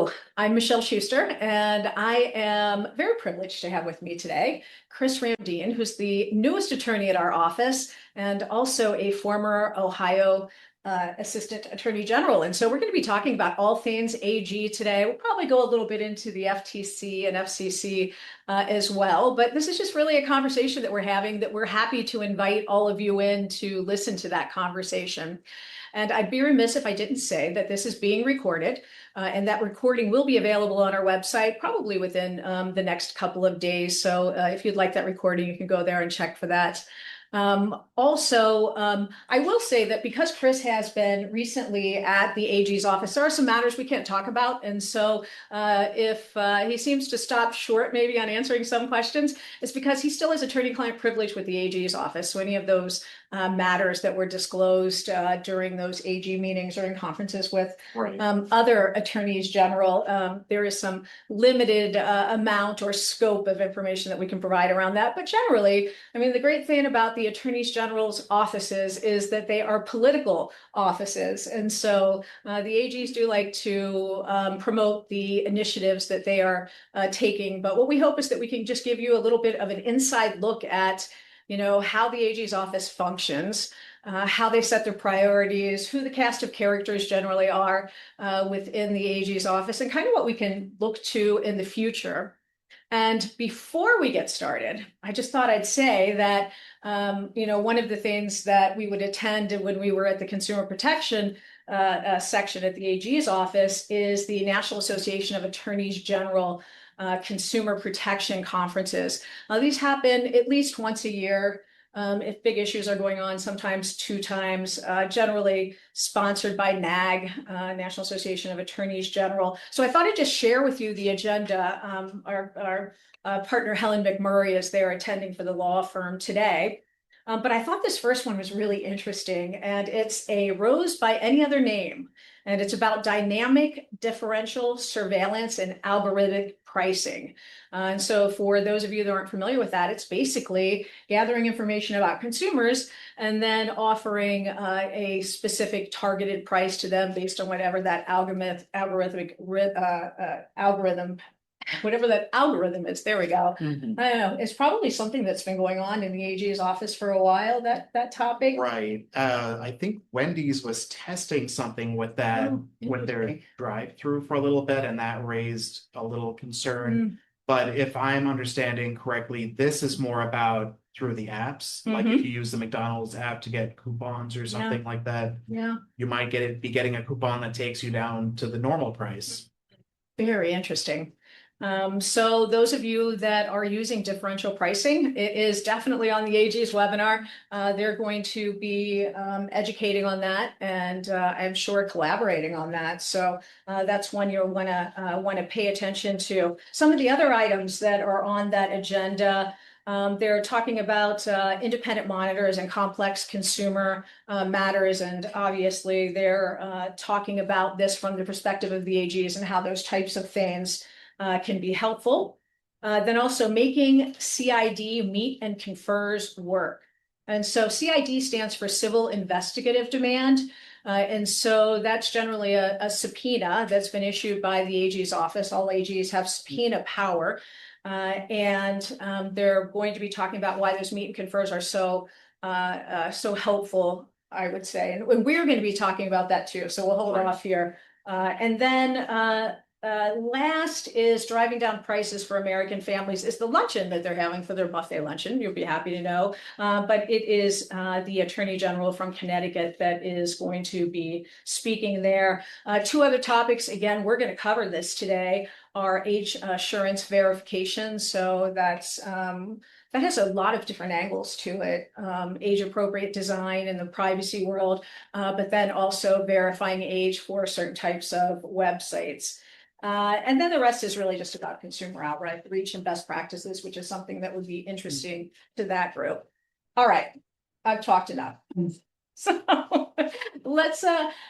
Hello, I'm Michele Shuster, and I am very privileged to have with me today Chris Ramdeen, who's the newest attorney at our office and also a former Ohio Assistant Attorney General. And so we're going to be talking about all things AG today. We'll probably go a little bit into the FTC and FCC as well, but this is just really a conversation that we're having that we're happy to invite all of you in to listen to that conversation. And I'd be remiss if I didn't say that this is being recorded, and that recording will be available on our website probably within the next couple of days. So if you'd like that recording, you can go there and check for that. I will say that because Chris has been recently at the AG's office, there are some matters we can't talk about. And so if he seems to stop short maybe on answering some questions, it's because he still has attorney-client privilege with the AG's office. So any of those matters that were disclosed during those AG meetings or in conferences with other attorneys general, there is some limited amount or scope of information that we can provide around that. But generally, I mean, the great thing about the attorneys general's offices is that they are political offices. And so the AGs do like to promote the initiatives that they are taking. But what we hope is that we can just give you a little bit of an inside look at how the AG's office functions, how they set their priorities, who the cast of characters generally are within the AG's office, and kind of what we can look to in the future. And before we get started, I just thought I'd say that, one of the things that we would attend when we were at the consumer protection section at the AG's office is the National Association of Attorneys General consumer protection conferences. These happen at least once a year. If big issues are going on, sometimes two times, generally sponsored by NAG, National Association of Attorneys General. So I thought I'd just share with you the agenda. Our partner Helen McMurray is there attending for the law firm today. But I thought this first one was really interesting, and it's a rose by any other name. And it's about dynamic differential surveillance and algorithmic pricing. And so for those of you that aren't familiar with that, it's basically gathering information about consumers and then offering a specific targeted price to them based on whatever that whatever that algorithm is. There we go. Mhm. I don't know. It's probably something that's been going on in the AG's office for a while, that topic. Right. I think Wendy's was testing something with that Oh, with their interesting. drive-through for a little bit, and that raised a little concern. Mm. But if I'm understanding correctly, this is more about through the apps. Like if you use the McDonald's app to get coupons or something like that, Yeah. you might be getting a coupon that takes you down to the normal price. Very interesting. So those of you that are using differential pricing, it is definitely on the AG's webinar. They're going to be educating on that, and I'm sure collaborating on that. So that's one you'll want to pay attention to. Some of the other items that are on that agenda. They're talking about independent monitors and complex consumer matters, and obviously they're talking about this from the perspective of the AGs and how those types of things can be helpful. Then also making CID meet and confers work. And so CID stands for Civil Investigative Demand. And so that's generally a subpoena that's been issued by the AG's office. All AGs have subpoena power. And they're going to be talking about why those meet and confers are so helpful, I would say. And we're going to be talking about that too. So we'll hold off here. And then last is driving down prices for American families is the luncheon that they're having for their buffet luncheon. You'll be happy to know. But it is the Attorney General from Connecticut that is going to be speaking there. Two other topics, again, we're going to cover this today, are age assurance verification. So that's that has a lot of different angles to it. Age appropriate design in the privacy world, but then also verifying age for certain types of websites. And then the rest is really just about consumer outreach and best practices, which is something that would be interesting to that group. All right, I've talked enough. So let's,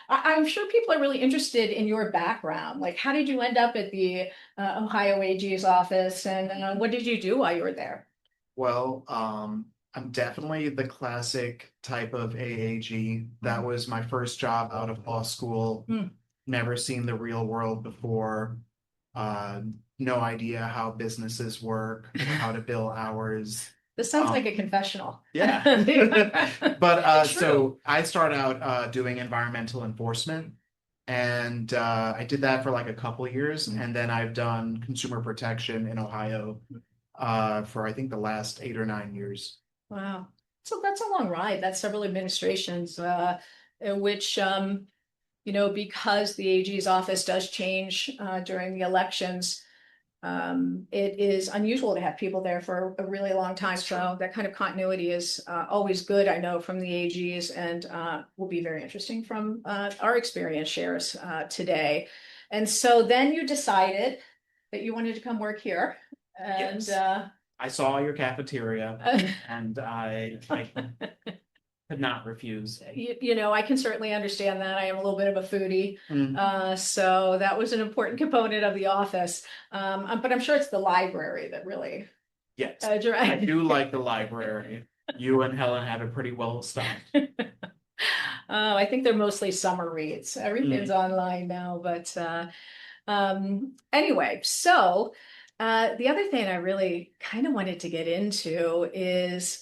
I'm sure people are really interested in your background. Like, how did you end up at the Ohio AG's office, and what did you do while you were there? Well, I'm definitely the classic type of AAG. That was my first job out of law school. never seen the real world before, no idea how businesses work, or how to bill hours. This sounds like a confessional. Yeah. But True. so I started out doing environmental enforcement, and I did that for like a couple years, and then I've done consumer protection in Ohio for I think the last 8 or 9 years. Wow. So that's a long ride. That's several administrations, in which, because the AG's office does change during the elections, it is unusual to have people there for a really long time. So that kind of continuity is always good, I know, from the AGs, and will be very interesting from our experience shares today. And so then you decided that you wanted to come work here. And Yes. I saw your cafeteria, and I could not refuse. I can certainly understand that. I am a little bit of a foodie. Mm. So that was an important component of the office. But I'm sure it's the library that really Yes, I drive. do like the library. You and Helen have it pretty well stocked. I think they're mostly summer reads. Everything's online now, but anyway, so the other thing I really kind of wanted to get into is,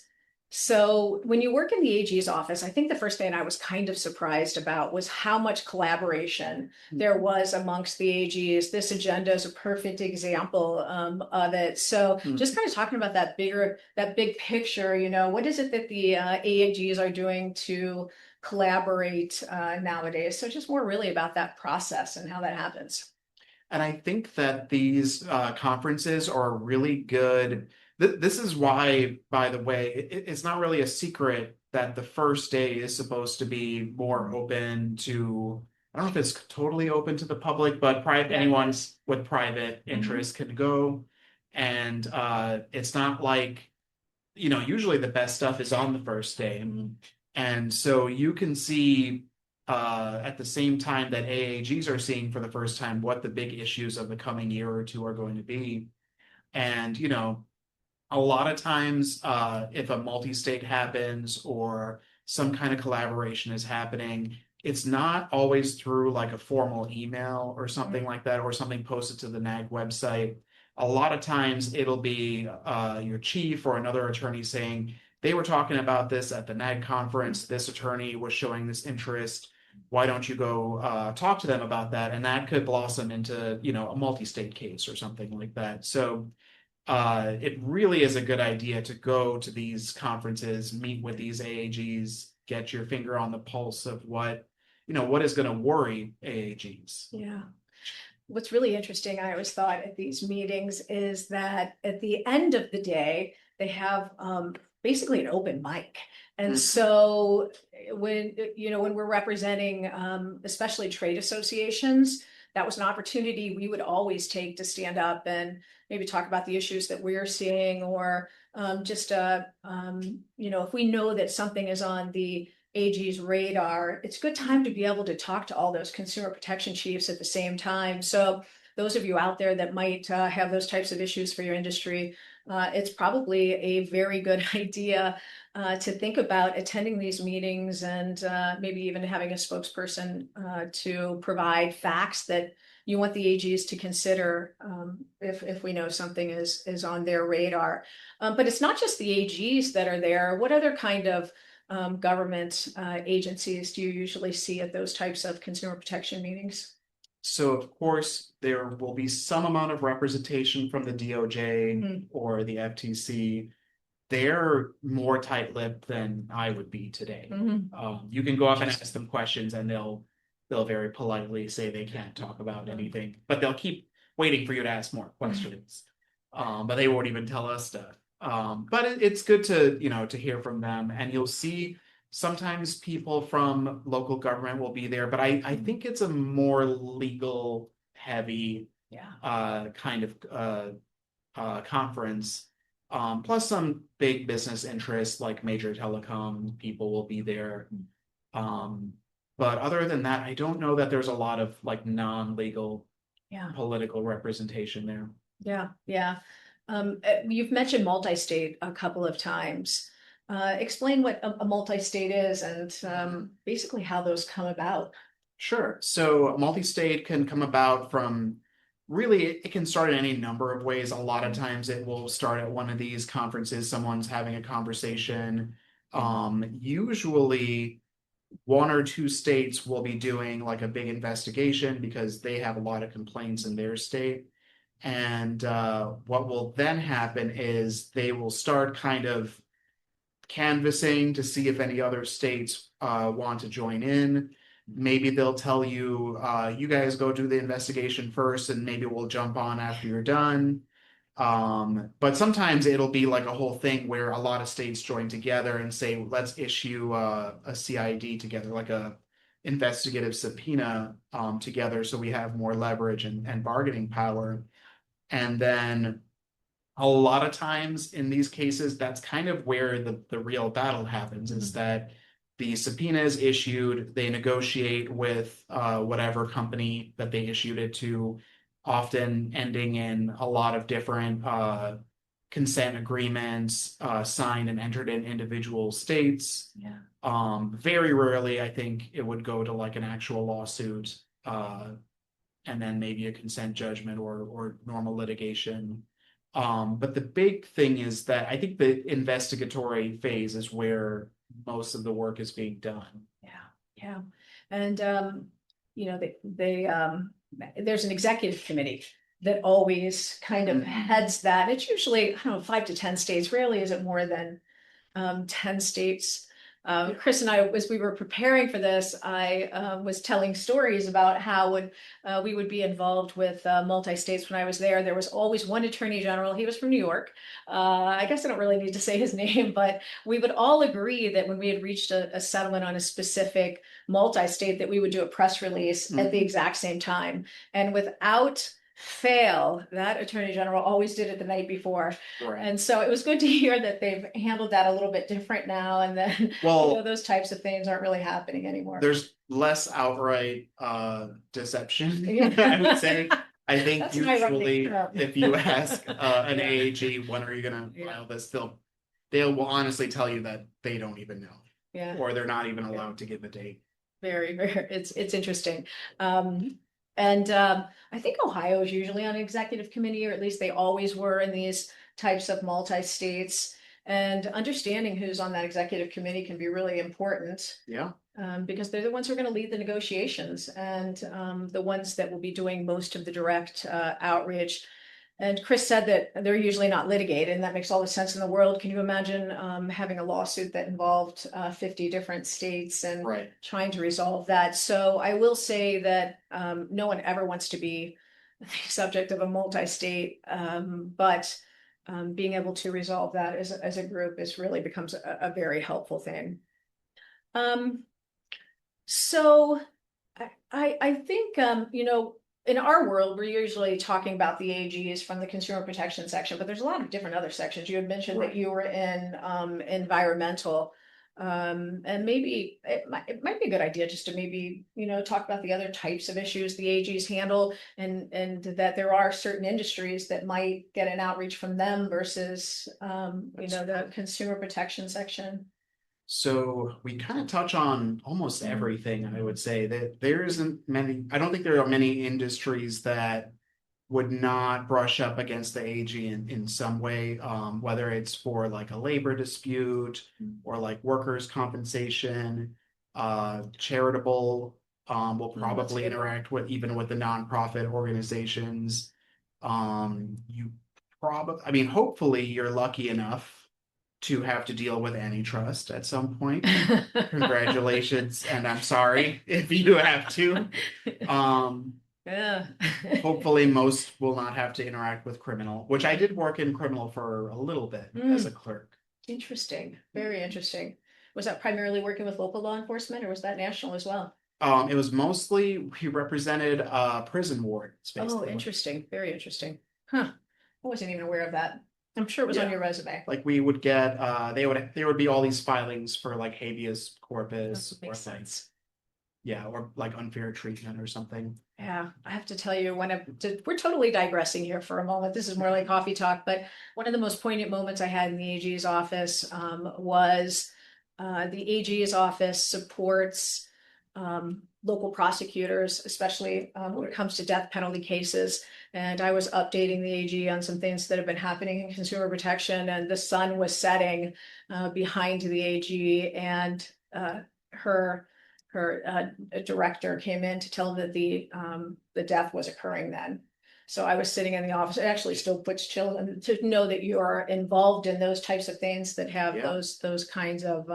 so when you work in the AG's office, I think the first thing I was kind of surprised about was how much collaboration there was amongst the AGs. This agenda is a perfect example of it. So just kind of talking about that big picture, what is it that the AGs are doing to collaborate nowadays? So just more really about that process and how that happens. And I think that these conferences are really good. This is why, by the way, it's not really a secret that the first day is supposed to be more open to, I don't know if it's totally open to the public, but anyone with private interest can go. And it's not like, usually the best stuff is on the first day. And so you can see at the same time that AAGs are seeing for the first time what the big issues of the coming year or two are going to be. And, a lot of times, if a multi-state happens or some kind of collaboration is happening, it's not always through like a formal email or something like that, or something posted to the NAG website. A lot of times it'll be your chief or another attorney saying, they were talking about this at the NAG conference. This attorney was showing this interest. Why don't you go talk to them about that? And that could blossom into, a multi-state case or something like that. So it really is a good idea to go to these conferences, meet with these AAGs, get your finger on the pulse of what is going to worry AAGs. Yeah. What's really interesting, I always thought at these meetings, is that at the end of the day, they have basically an open mic. And so when we're representing especially trade associations, that was an opportunity we would always take to stand up and maybe talk about the issues that we're seeing, or if we know that something is on the AG's radar, it's a good time to be able to talk to all those consumer protection chiefs at the same time. So those of you out there that might have those types of issues for your industry, it's probably a very good idea to think about attending these meetings, and maybe even having a spokesperson to provide facts that you want the AGs to consider if we know something is on their radar. But it's not just the AGs that are there. What other kind of government agencies do you usually see at those types of consumer protection meetings? So, of course, there will be some amount of representation from the DOJ or the FTC. They're more tight-lipped than I would be today. You can go up and ask them questions, and they'll very politely say they can't talk about anything, but they'll keep waiting for you to ask more questions. But they won't even tell us stuff. But it's good to to hear from them, and you'll see sometimes people from local government will be there, but I think it's a more legal heavy kind of conference. Plus some big business interests like major telecom people will be there. But other than that, I don't know that there's a lot of like non-legal political representation there. Yeah. You've mentioned multi-state a couple of times. Explain what a multi-state is, and basically how those come about. Sure. So multi-state can come about from really, it can start in any number of ways. A lot of times it will start at one of these conferences, someone's having a conversation. Usually one or two states will be doing like a big investigation because they have a lot of complaints in their state. And what will then happen is they will start kind of canvassing to see if any other states want to join in. Maybe they'll tell you, you guys go do the investigation first, and maybe we'll jump on after you're done. But sometimes it'll be like a whole thing where a lot of states join together and say, let's issue a CID together, like a investigative subpoena together, so we have more leverage and bargaining power. And then a lot of times in these cases, that's kind of where the real battle happens, is that the subpoena is issued, they negotiate with whatever company that they issued it to, often ending in a lot of different consent agreements signed and entered in individual states. Yeah. Very rarely, I think it would go to like an actual lawsuit, and then maybe a consent judgment or normal litigation. But the big thing is that I think the investigatory phase is where most of the work is being done. Yeah, yeah. And there's an executive committee that always kind of heads that. It's usually, I don't know, 5 to 10 states. Rarely is it more than 10 states. Chris and I, as we were preparing for this, I was telling stories about how when we would be involved with multi-states when I was there. There was always one attorney general. He was from New York. I guess I don't really need to say his name, but we would all agree that when we had reached a settlement on a specific multi-state, that we would do a press release at the exact same time. And without fail, that attorney general always did it the night before. Right. And so it was good to hear that they've handled that a little bit different now, and then Well, those types of things aren't really happening anymore. There's less outright deception, Yeah. I would say. I think That's an usually ironic term. if you ask an Yeah. AAG, when are you gonna file this, they will honestly tell you that they don't even know. Yeah. Or they're not even allowed to give a date. Very, very, it's interesting. I think Ohio is usually on executive committee, or at least they always were in these types of multi-states. And understanding who's on that executive committee can be really important. Yeah. Because they're the ones who are going to lead the negotiations, and the ones that will be doing most of the direct outreach. And Chris said that they're usually not litigated, and that makes all the sense in the world. Can you imagine having a lawsuit that involved 50 different states and Right. trying to resolve that? So I will say that no one ever wants to be the subject of a multi-state, but being able to resolve that as a group is really becomes a very helpful thing. So I think, in our world, we're usually talking about the AGs from the consumer protection section, but there's a lot of different other sections. You had mentioned that you were in environmental, and maybe it might be a good idea just to maybe, talk about the other types of issues the AGs handle, and that there are certain industries that might get an outreach from them versus, the consumer protection section. So we kind of touch on almost everything, I would say. That there isn't many, I don't think there are many industries that would not brush up against the AG in some way, whether it's for like a labor dispute or like workers' compensation, charitable, will probably interact with even with the nonprofit organizations. You probably, I mean, hopefully you're lucky enough to have to deal with antitrust at some point. Congratulations, and I'm sorry if you have to. Yeah. Hopefully most will not have to interact with criminal, which I did work in criminal for a little bit as a clerk. Interesting. Very interesting. Was that primarily working with local law enforcement, or was that national as well? It was mostly, we represented prison wards, Oh, basically. interesting. Very interesting. Huh. I wasn't even aware of that. I'm sure it was on your resume. Like we would get, there would be all these filings for like habeas corpus That or makes like, sense. yeah, or like unfair treatment or something. Yeah, I have to tell you, we're totally digressing here for a moment. This is more like coffee talk, but one of the most poignant moments I had in the AG's office was the AG's office supports local prosecutors, especially when it comes to death penalty cases. And I was updating the AG on some things that have been happening in consumer protection, and the sun was setting behind the AG, and her director came in to tell them that the death was occurring then. So I was sitting in the office. It actually still puts chill to know that you are involved in those types of things that have those kinds of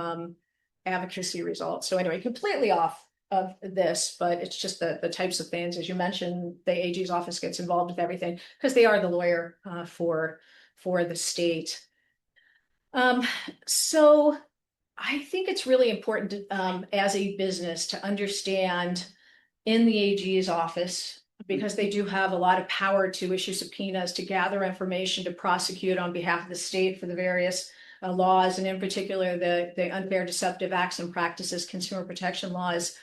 advocacy results. So anyway, completely off of this, but it's just the types of things, as you mentioned, the AG's office gets involved with everything because they are the lawyer for the state. So I think it's really important to, as a business, to understand in the AG's office, because they do have a lot of power to issue subpoenas, to gather information, to prosecute on behalf of the state for the various laws, and in particular the unfair, deceptive acts and practices, consumer protection laws.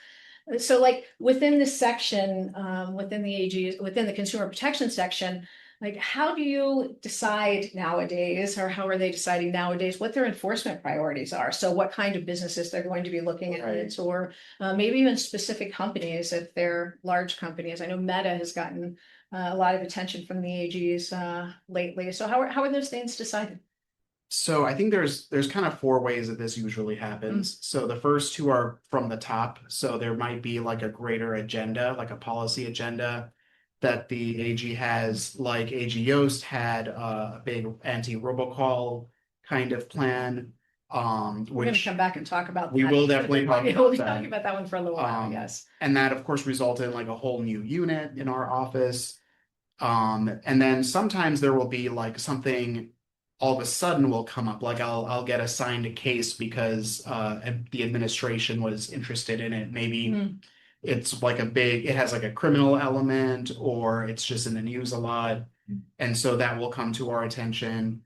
So like within this section, within the AG, within the consumer protection section, like how do you decide nowadays, or how are they deciding nowadays what their enforcement priorities are? So what kind of businesses they're going to be looking at, right, or maybe even specific companies if they're large companies. I know Meta has gotten a lot of attention from the AGs lately. So how are those things decided? So I think there's kind of four ways that this usually happens. So the first two are from the top. So there might be like a greater agenda, like a policy agenda that the AG has, like AG Yost had a big anti-robocall kind of plan. We're going to come back and talk about we that. will definitely talk We'll be about talking about that one for a little while, yes. And that, of course, resulted in like a whole new unit in our office. And then sometimes there will be like something all of a sudden will come up, like I'll get assigned a case because the administration was interested in it. Maybe it's like it has like a criminal element, or it's just in the news a lot. And so that will come to our attention.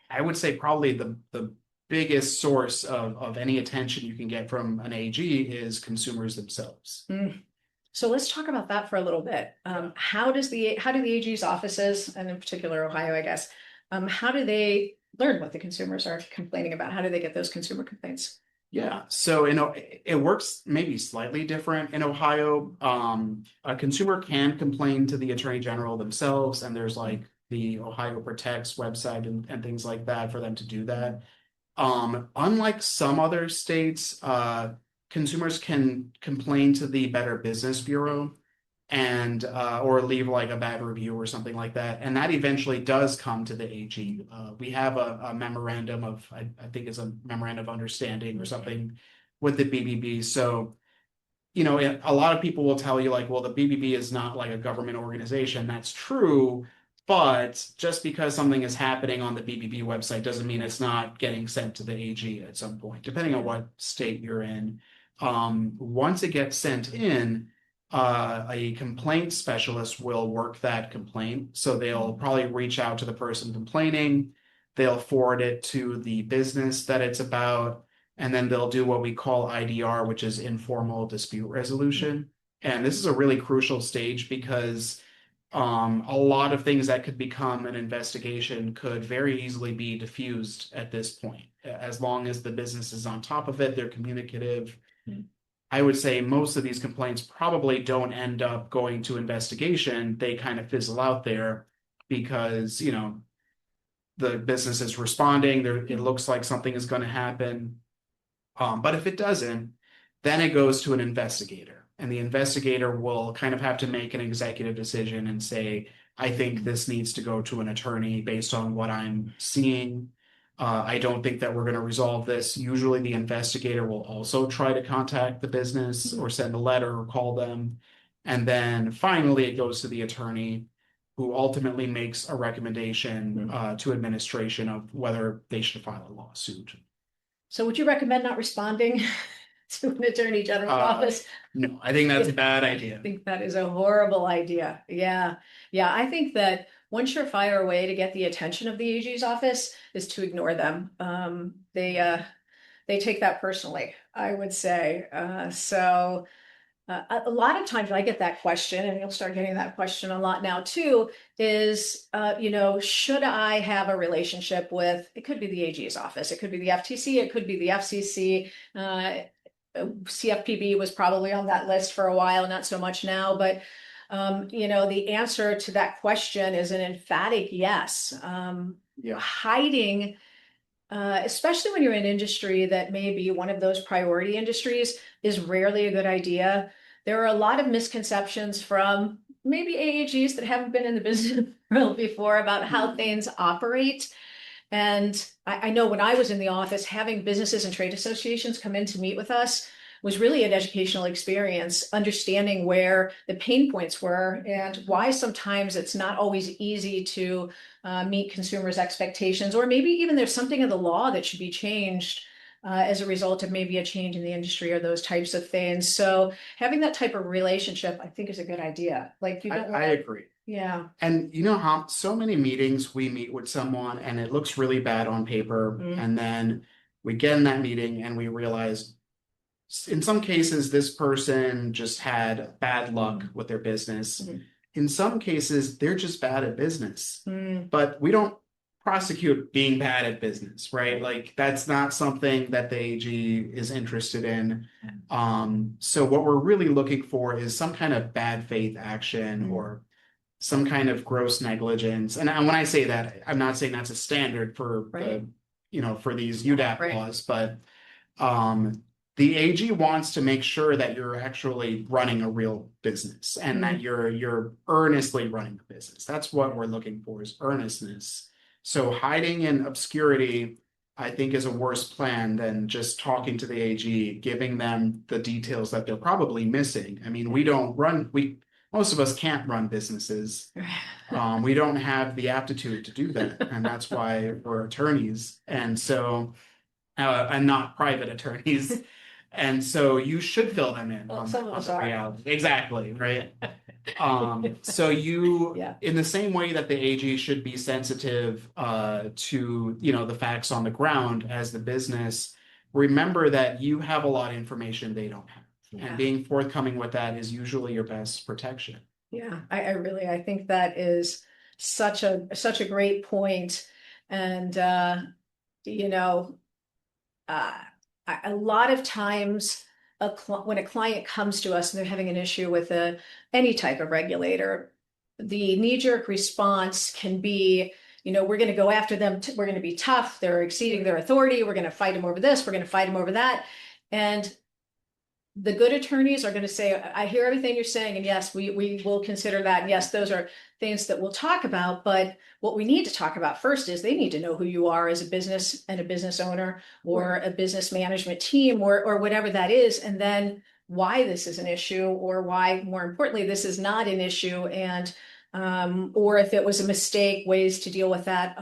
I would say probably the biggest source of any attention you can get from an AG is consumers themselves. So let's talk about that for a little bit. How do the AG's offices, and in particular Ohio, I guess, how do they learn what the consumers are complaining about? How do they get those consumer complaints? Yeah, so it works maybe slightly different in Ohio. A consumer can complain to the Attorney General themselves, and there's like the Ohio Protects website and things like that for them to do that. Unlike some other states, consumers can complain to the Better Business Bureau and or leave like a bad review or something like that, and that eventually does come to the AG. We have a memorandum of I think it's a memorandum of understanding or something with the BBB. So a lot of people will tell you like, well, the BBB is not like a government organization. That's true, but just because something is happening on the BBB website doesn't mean it's not getting sent to the AG at some point, depending on what state you're in. Once it gets sent in, a complaint specialist will work that complaint. So they'll probably reach out to the person complaining, they'll forward it to the business that it's about, and then they'll do what we call IDR, which is informal dispute resolution. And this is a really crucial stage because a lot of things that could become an investigation could very easily be diffused at this point. As long as the business is on top of it, they're communicative. I would say most of these complaints probably don't end up going to investigation. They kind of fizzle out there because, the business is responding. It looks like something is going to happen. But if it doesn't, then it goes to an investigator. And the investigator will kind of have to make an executive decision and say, I think this needs to go to an attorney based on what I'm seeing. I don't think that we're going to resolve this. Usually the investigator will also try to contact the business or send a letter or call them. And then finally it goes to the attorney, who ultimately makes a recommendation to administration of whether they should file a lawsuit. So would you recommend not responding to an attorney general's office? No, I think that's a bad idea. I think that is a horrible idea. Yeah. I think that one surefire way to get the attention of the AG's office is to ignore them. They take that personally, I would say. So a lot of times I get that question, and you'll start getting that question a lot now too, is, should I have a relationship with, it could be the AG's office, it could be the FTC, it could be the FCC. CFPB was probably on that list for a while, not so much now, but the answer to that question is an emphatic yes. Yeah. Hiding, especially when you're in industry that may be one of those priority industries, is rarely a good idea. There are a lot of misconceptions from maybe AAGs that haven't been in the business world before about how things operate. And I know when I was in the office, having businesses and trade associations come in to meet with us was really an educational experience, understanding where the pain points were and why sometimes it's not always easy to meet consumers' expectations, or maybe even there's something in the law that should be changed as a result of maybe a change in the industry or those types of things. So having that type of relationship, I think, is a good idea. Like you don't I agree. Yeah. And you know how so many meetings we meet with someone and it looks really bad on paper, and then we get in that meeting and we realize in some cases this person just had bad luck with their business. In some cases, they're just bad at business. But we don't prosecute being bad at business, right? Like that's not something that the AG is interested in. So what we're really looking for is some kind of bad faith action or some kind of gross negligence. And when I say that, I'm not saying that's a standard for for these UDAP laws, but the AG wants to make sure that you're actually running a real business and that you're earnestly running a business. That's what we're looking for, is earnestness. So hiding in obscurity, I think, is a worse plan than just talking to the AG, giving them the details that they're probably missing. I mean, most of us can't run businesses. We don't have the aptitude to do that, and that's why we're attorneys, and not private attorneys. And so you should fill them in on the reality. Exactly, right? In the same way that the AG should be sensitive to the facts on the ground as the business, remember that you have a lot of information they don't have. And being forthcoming with that is usually your best protection. Yeah, I think that is such a great point. And a lot of times when a client comes to us and they're having an issue with any type of regulator, the knee-jerk response can be, we're going to go after them. We're going to be tough. They're exceeding their authority. We're going to fight them over this. We're going to fight them over that. And the good attorneys are going to say, I hear everything you're saying, and yes, we will consider that. And yes, those are things that we'll talk about. But what we need to talk about first is they need to know who you are as a business and a business owner or a business management team or whatever that is. And then why this is an issue, or why, more importantly, this is not an issue. And or if it was a mistake, ways to deal with that,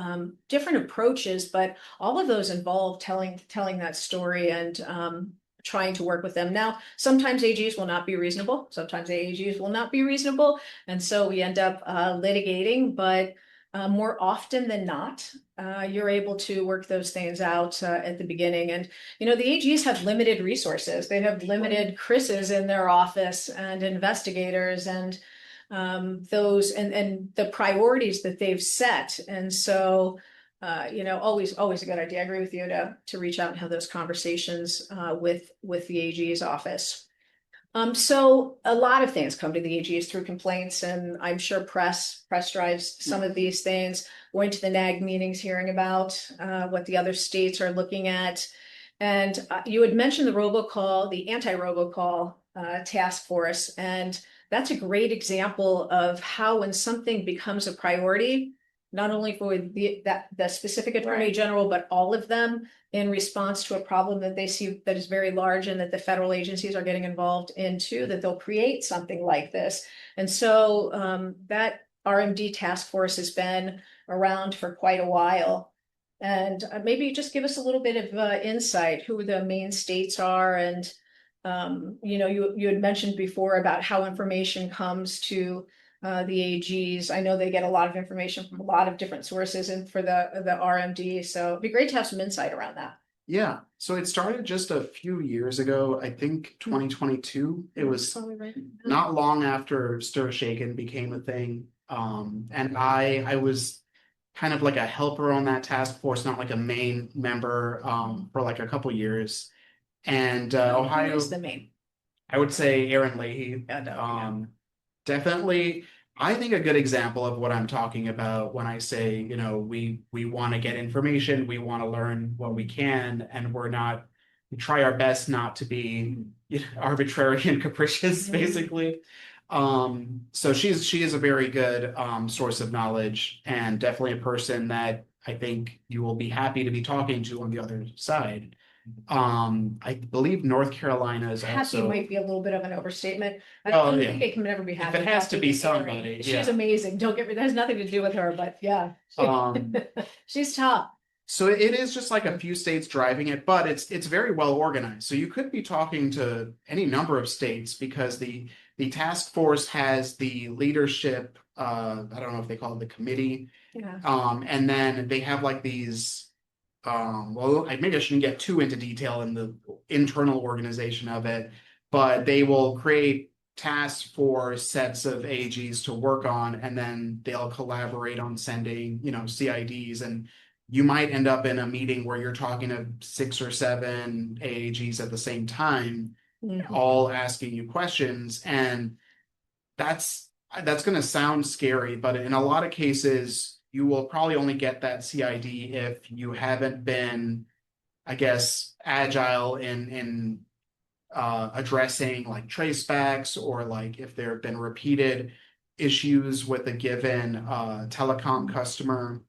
different approaches, but all of those involve telling that story and trying to work with them. Now, sometimes AGs will not be reasonable. Sometimes AGs will not be reasonable. And so we end up litigating, but more often than not, you're able to work those things out at the beginning. And, the AGs have limited resources. They have limited Chris's in their office and investigators and those and the priorities that they've set. And so always a good idea. I agree with you to reach out and have those conversations with the AG's office. So a lot of things come to the AGs through complaints, and I'm sure press drives some of these things. Going to the NAG meetings, hearing about what the other states are looking at. And you had mentioned the robocall, the anti-robocall task force, and that's a great example of how when something becomes a priority, not only for the specific attorney general, but all of them, in response to a problem that they see that is very large and that the federal agencies are getting involved into, that they'll create something like this. And so that RMD task force has been around for quite a while. And maybe just give us a little bit of insight, who the main states are. And, you had mentioned before about how information comes to the AGs. I know they get a lot of information from a lot of different sources and for the RMD. So it'd be great to have some insight around that. Yeah. So it started just a few years ago, I think 2022. It was not long after Stir Shaken became a thing. And I was kind of like a helper on that task force, not like a main member, for like a couple years. And Who is Ohio, the main? I would say Aaron Leahy. Yeah, no, yeah. Definitely, I think a good example of what I'm talking about when I say, we want to get information, we want to learn what we can, and we try our best not to be arbitrary and capricious, Mhm. basically. So she is a very good source of knowledge and definitely a person that I think you will be happy to be talking to on the other side. I believe North Carolina is Happy also, might be a little bit of an overstatement. I oh don't yeah, think I can never be if happy it has to talking be to Erin. somebody, She's yeah. amazing. Don't get me, that has nothing to do with her, but yeah, Um, she's top. so it is just like a few states driving it, but it's very well organized. So you could be talking to any number of states because the task force has the leadership, I don't know if they call it the committee. Yeah. And then they have like these well, maybe I shouldn't get too into detail in the internal organization of it, but they will create tasks for sets of AGs to work on, and then they'll collaborate on sending, CIDs. And you might end up in a meeting where you're talking to 6 or 7 AAGs at the same time, Mhm. all asking you questions. And that's that's going to sound scary, but in a lot of cases, you will probably only get that CID if you haven't been, I guess, agile in addressing like tracebacks, or like if there have been repeated issues with a given telecom customer.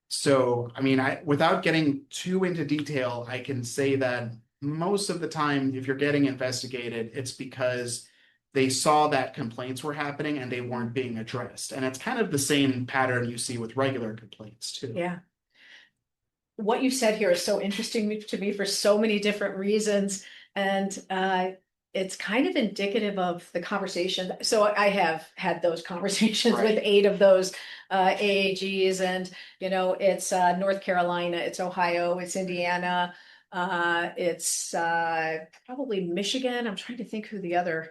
So, I mean, without getting too into detail, I can say that most of the time, if you're getting investigated, it's because they saw that complaints were happening and they weren't being addressed. And it's kind of the same pattern you see with regular complaints too. Yeah. What you said here is so interesting to me for so many different reasons. And it's kind of indicative of the conversation. So I have had those conversations with Right. 8 of those AAGs, and it's North Carolina, it's Ohio, it's Indiana, it's probably Michigan. I'm trying to think who the other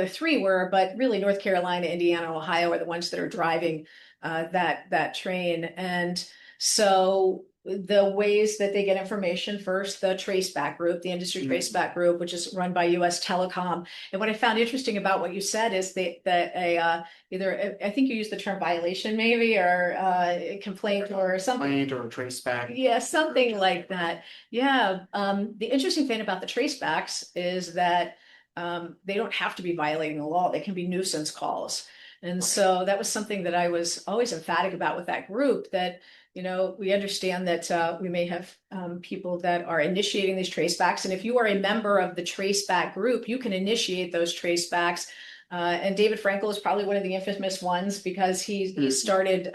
3 were, but really North Carolina, Indiana, Ohio are the ones that are driving that train. And so the ways that they get information, first, the traceback group, the industry traceback group, which is run by US Telecom. And what I found interesting about what you said is that either, I think you used the term violation maybe, or complaint or something. Complaint or traceback. Yeah, something like that. Yeah. The interesting thing about the tracebacks is that they don't have to be violating the law. They can be nuisance calls. And so that was something that I was always emphatic about with that group, that we understand that we may have people that are initiating these tracebacks. And if you are a member of the traceback group, you can initiate those tracebacks. And David Frankel is probably one of the infamous ones, because he started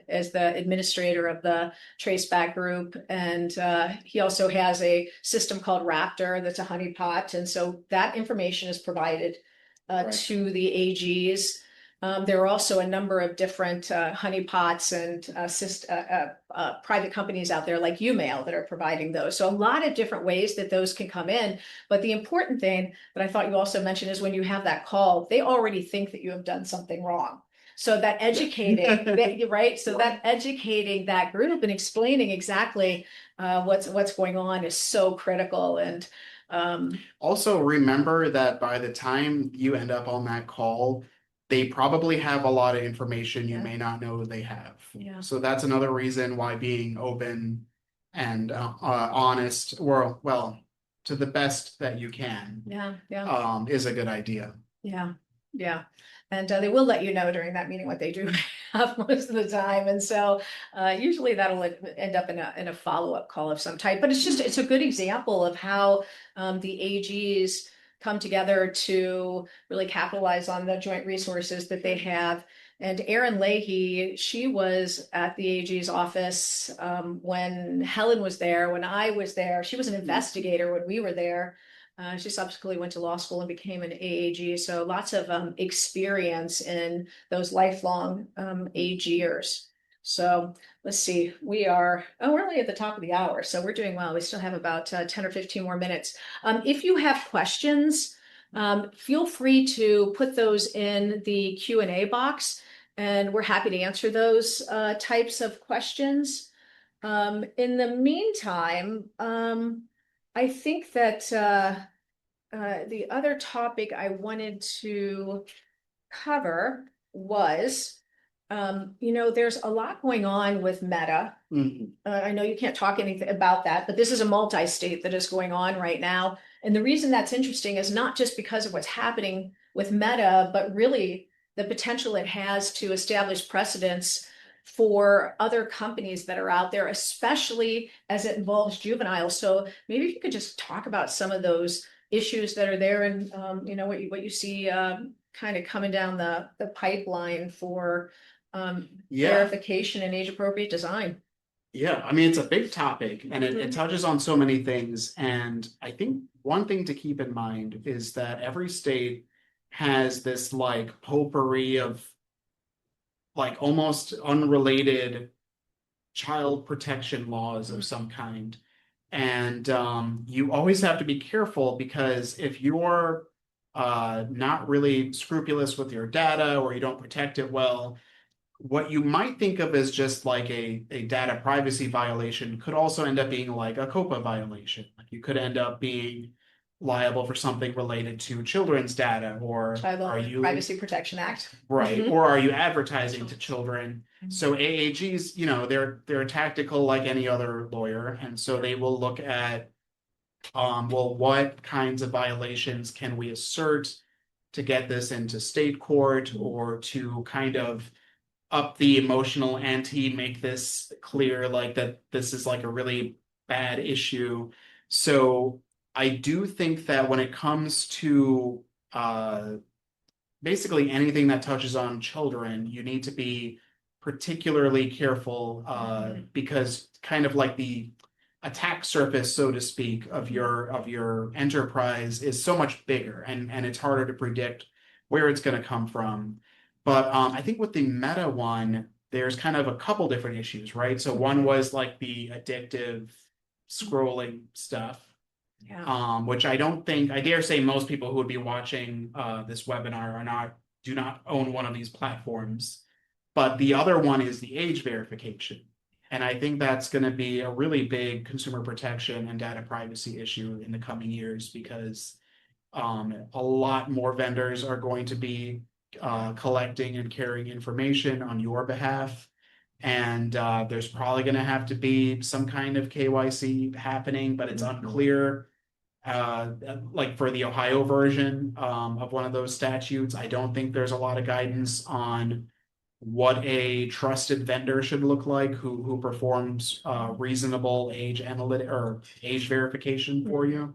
as the administrator of the traceback group. And he also has a system called Raptor that's a honeypot. And so that information is provided to the AGs. There are also a number of different honeypots and private companies out there like UMail that are providing those. So a lot of different ways that those can come in. But the important thing that I thought you also mentioned is when you have that call, they already think that you have done something wrong. So that educating, right? So that educating that group and explaining exactly what's going on is so critical. And Also, remember that by the time you end up on that call, they probably have a lot of information you Yeah. may not know they have. Yeah. So that's another reason why being open and honest, or well, to the best that you can, Yeah, yeah, is a good idea. yeah, yeah. And they will let you know during that meeting what they do have most of the time. And so usually that'll end up in a follow-up call of some type. But it's a good example of how the AGs come together to really capitalize on the joint resources that they have. And Erin Leahy, she was at the AG's office when Helen was there, when I was there. She was an investigator when we were there. She subsequently went to law school and became an AAG. So lots of experience in those lifelong AGers. So let's see, we're only at the top of the hour, so we're doing well. We still have about 10 or 15 more minutes. If you have questions, feel free to put those in the Q&A box, and we're happy to answer those types of questions. In the meantime, I think that the other topic I wanted to cover was, there's a lot going on with Meta. Mhm. I know you can't talk anything about that, but this is a multi-state that is going on right now. And the reason that's interesting is not just because of what's happening with Meta, but really the potential it has to establish precedents for other companies that are out there, especially as it involves juveniles. So maybe if you could just talk about some of those issues that are there and, what you see kind of coming down the pipeline for Yeah. verification and age appropriate design. Yeah, I mean, it's a big topic and it Mhm. touches on so many things. And I think one thing to keep in mind is that every state has this like potpourri of like almost unrelated child protection laws of some kind. And you always have to be careful because if you're not really scrupulous with your data or you don't protect it well, what you might think of as just like a data privacy violation could also end up being like a COPA violation. Like you could end up being liable for something related to children's data, or are Child you Privacy Protection Act. right, Mhm. or are you advertising to children? So AAGs, they're tactical like any other lawyer, and so they will look at well, what kinds of violations can we assert to get this into state court or to kind of up the emotional ante, make this clear, like that this is like a really bad issue. So I do think that when it comes to basically anything that touches on children, you need to be particularly careful because kind of like the attack surface, so to speak, of your enterprise is so much bigger and it's harder to predict where it's going to come from. But I think with the Meta one, there's kind of a couple different issues, right? So one was like the addictive scrolling stuff, Yeah. which I don't think I dare say most people who would be watching this webinar do not own one of these platforms. But the other one is the age verification. And I think that's going to be a really big consumer protection and data privacy issue in the coming years because a lot more vendors are going to be collecting and carrying information on your behalf. And there's probably going to have to be some kind of KYC happening, but it's unclear like for the Ohio version of one of those statutes, I don't think there's a lot of guidance on what a trusted vendor should look like who performs reasonable age analytic or age verification for you.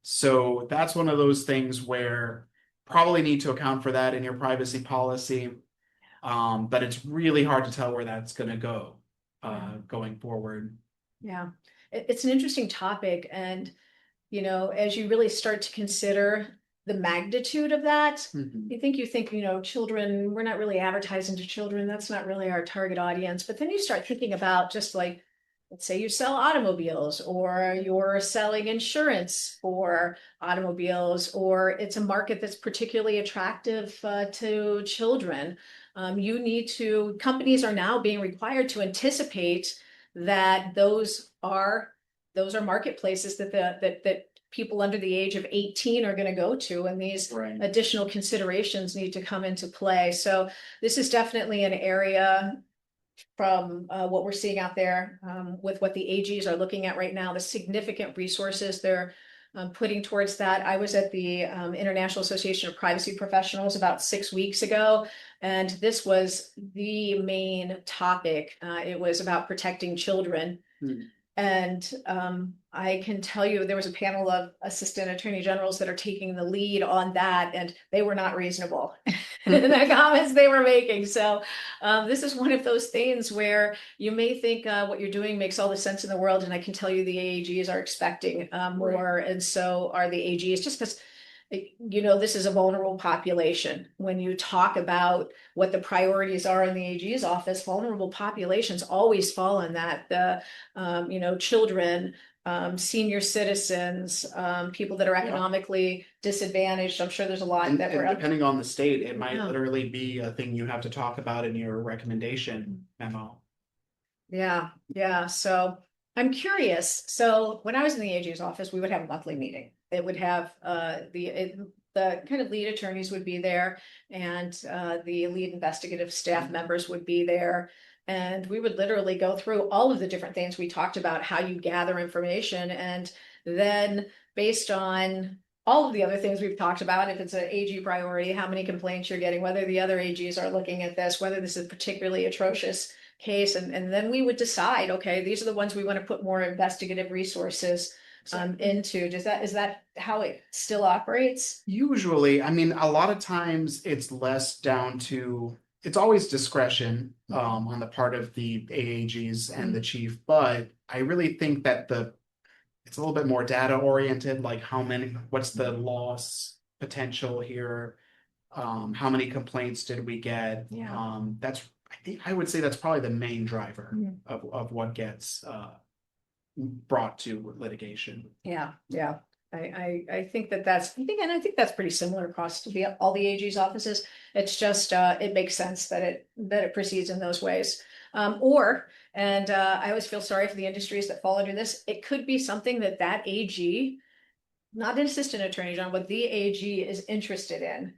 So that's one of those things where probably need to account for that in your privacy policy. But it's really hard to tell where that's going to go going forward. Yeah. It's an interesting topic. And, as you really start to consider the magnitude of that, Mhm. you think, children, we're not really advertising to children. That's not really our target audience. But then you start thinking about just like, let's say you sell automobiles or you're selling insurance for automobiles, or it's a market that's particularly attractive to children. Companies are now being required to anticipate that those are marketplaces that people under the age of 18 are going to go to, and these Right. additional considerations need to come into play. So this is definitely an area from what we're seeing out there with what the AGs are looking at right now, the significant resources they're putting towards that. I was at the International Association of Privacy Professionals about 6 weeks ago, and this was the main topic. It was about protecting children. Hmm. And I can tell you there was a panel of assistant attorney generals that are taking the lead on that, and they were not reasonable in the comments they were making. So this is one of those things where you may think what you're doing makes all the sense in the world, and I can tell you the AAGs are expecting more, and so are the AGs, just because this is a vulnerable population. When you talk about what the priorities are in the AG's office, vulnerable populations always fall in that. Children, senior citizens, people that are economically disadvantaged. I'm sure there's a lot And, that and depending on the state, it might Yeah. literally be a thing you have to talk about in your recommendation memo. Yeah, yeah. So I'm curious. So when I was in the AG's office, we would have a monthly meeting. It would have the kind of lead attorneys would be there, and the lead investigative staff members would be there. And we would literally go through all of the different things we talked about, how you gather information, and then based on all of the other things we've talked about, if it's an AG priority, how many complaints you're getting, whether the other AGs are looking at this, whether this is particularly atrocious case, and then we would decide, okay, these are the ones we want to put more investigative resources into. Is that how it still operates? Usually, I mean, a lot of times it's less down to, it's always discretion on the part of the AAGs and the chief, but I really think that it's a little bit more data oriented, like what's the loss potential here? How many complaints did we get? Yeah. I would say that's probably the main driver of what gets brought to litigation. Yeah, yeah. I think I think that's pretty similar across all the AG's offices. It's just it makes sense that it proceeds in those ways. I always feel sorry for the industries that fall under this. It could be something that AG, not an assistant attorney general, but the AG is interested in.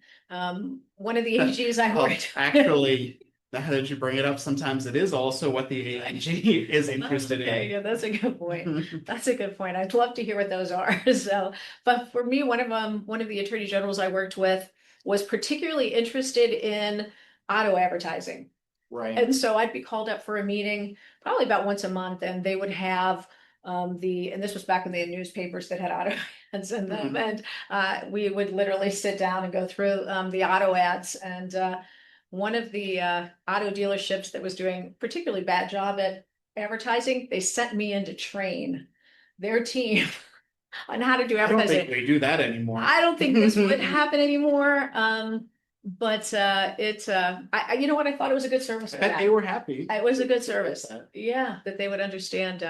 One of the AGs I worked actually, now that you bring it up, sometimes it is also what the AG is interested Okay, in. yeah, that's a good point. That's a good point. I'd love to hear what those are. So, but for me, one of the attorney generals I worked with was particularly interested in auto advertising. Right. And so I'd be called up for a meeting probably about once a month, and they would have and this was back when they had newspapers that had auto ads in them, and we would literally sit down and go through the auto ads. And one of the auto dealerships that was doing a particularly bad job at advertising, they sent me in to train their team on how to do I don't advertising. think we do that anymore. I don't think this would happen anymore. But you know what? I thought it was a good service I for bet that. they were happy. It was a good service. Yeah, that they would understand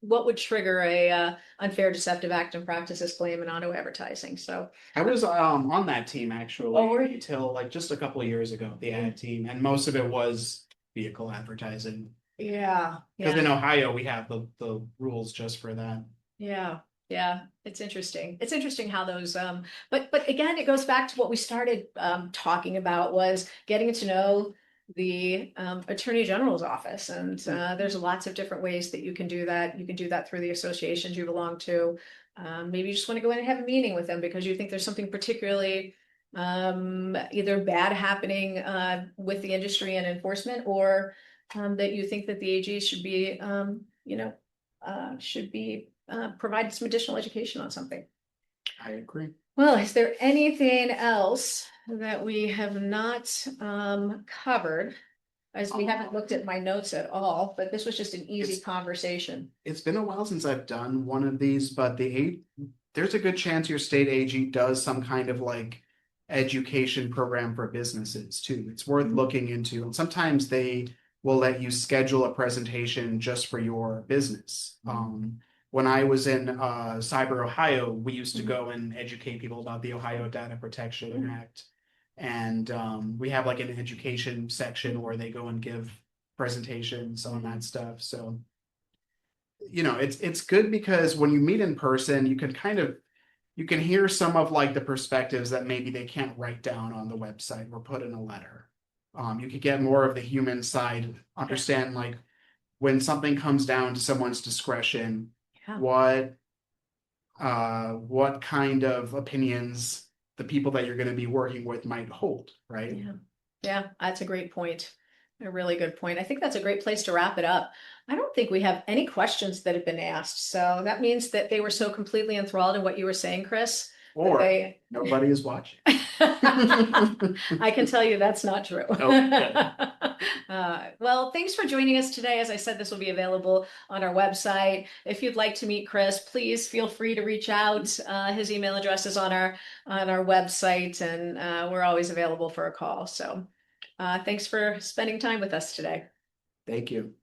what would trigger a unfair deceptive act and practices claim in auto advertising. So I was on that team actually Oh, were you? until like just a couple of years ago, the ad team, and most of it was vehicle advertising. yeah, Because yeah, in Ohio we have the rules just for that. yeah, yeah. It's interesting. It's interesting how those but again, it goes back to what we started talking about was getting to know the Attorney General's office. And there's lots of different ways that you can do that. You can do that through the associations you belong to. Maybe you just want to go in and have a meeting with them because you think there's something particularly either bad happening with the industry and enforcement, or that you think that the AG should be, provide some additional education on something. I agree. Well, is there anything else that we have not covered? As we haven't looked at my notes at all, but this was just an easy conversation. It's been a while since I've done one of these, but there's a good chance your state AG does some kind of like education program for businesses too. It's worth looking into. And sometimes they will let you schedule a presentation just for your business. When I was in Cyber Ohio, we used to go and educate people about the Ohio Data Protection Act. And we have like an education section where they go and give presentations on that stuff. So, it's good because when you meet in person, you can hear some of like the perspectives that maybe they can't write down on the website or put in a letter. You could get more of the human side, understand like when something comes down to someone's discretion, what kind of opinions the people that you're going to be working with might hold, right? Yeah, that's a great point. A really good point. I think that's a great place to wrap it up. I don't think we have any questions that have been asked. So that means that they were so completely enthralled in what you were saying, Chris. Or nobody is watching. I can tell you that's not true. Okay. Well, thanks for joining us today. As I said, this will be available on our website. If you'd like to meet Chris, please feel free to reach out. His email address is on our website, and we're always available for a call. So thanks for spending time with us today. Thank you.